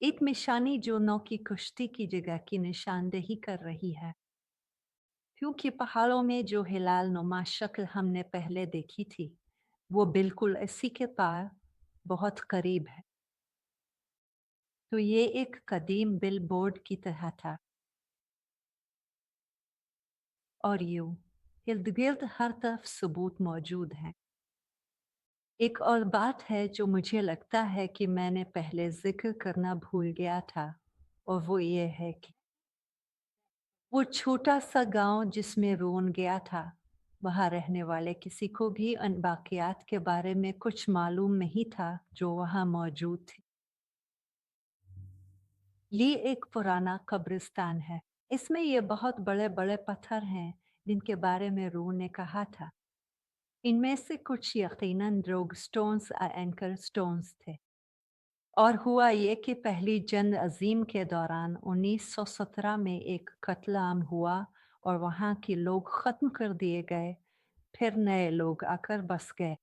एक निशानी जो नौ की कश्ती की जगह की निशानदेही कर रही है, क्योंकि पहाड़ों में जो हिलाल नुमा शक्ल हमने पहले देखी थी, वो बिल्कुल इसी के पार बहुत करीब है। तो ये एक कदीम बिलबोर्ड की तरह था और यूं इर्द गिर्द हर तरफ सबूत मौजूद हैं। एक और बात है जो मुझे लगता है कि मैंने पहले जिक्र करना भूल गया था, और वो ये है कि वो छोटा सा गांव जिसमें रोन गया था, वहां रहने वाले किसी को भी उन बाकियात के बारे में कुछ मालूम नहीं था जो वहां मौजूद थे। ये एक पुराना कब्रिस्तान है। इसमें ये बहुत बड़े बड़े पत्थर हैं जिनके बारे में रू ने कहा था। इनमें से कुछ यकीनन रोग स्टोन्स या एंकर स्टोन्स थे। और हुआ ये कि पहली जंग अजीम के दौरान 1917 में एक कत्ल आम हुआ और वहाँ के लोग ख़त्म कर दिए गए। फिर नए लोग आकर बस गए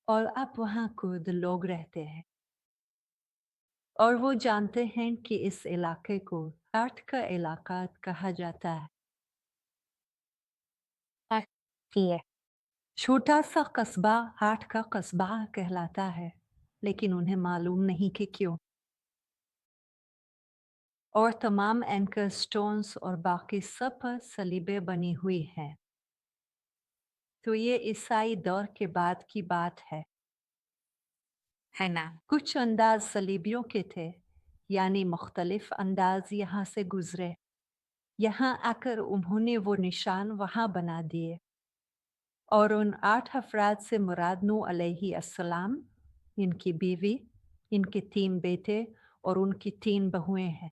और अब वहाँ कुर्द लोग रहते हैं। और वो जानते हैं कि इस इलाके को आर्ट का इलाका कहा जाता है। है। छोटा सा कस्बा आर्ट का कस्बा कहलाता है, लेकिन उन्हें मालूम नहीं कि क्यों। और तमाम एंकर स्टोन्स और बाकी सब पर सलीबें बनी हुई हैं। तो ये ईसाई दौर के बाद की बात है। है ना? कुछ अंदाज सलीबियों के थे, यानी मुख्तलिफ अंदाज यहाँ से गुजरे। यहाँ आकर उन्होंने वो निशान वहाँ बना दिए। और उन 8 अफराद से मुराद नूह अलैहि अस्सलाम, इनकी बीवी, इनके 3 बेटे और उनकी 3 बहुएं हैं।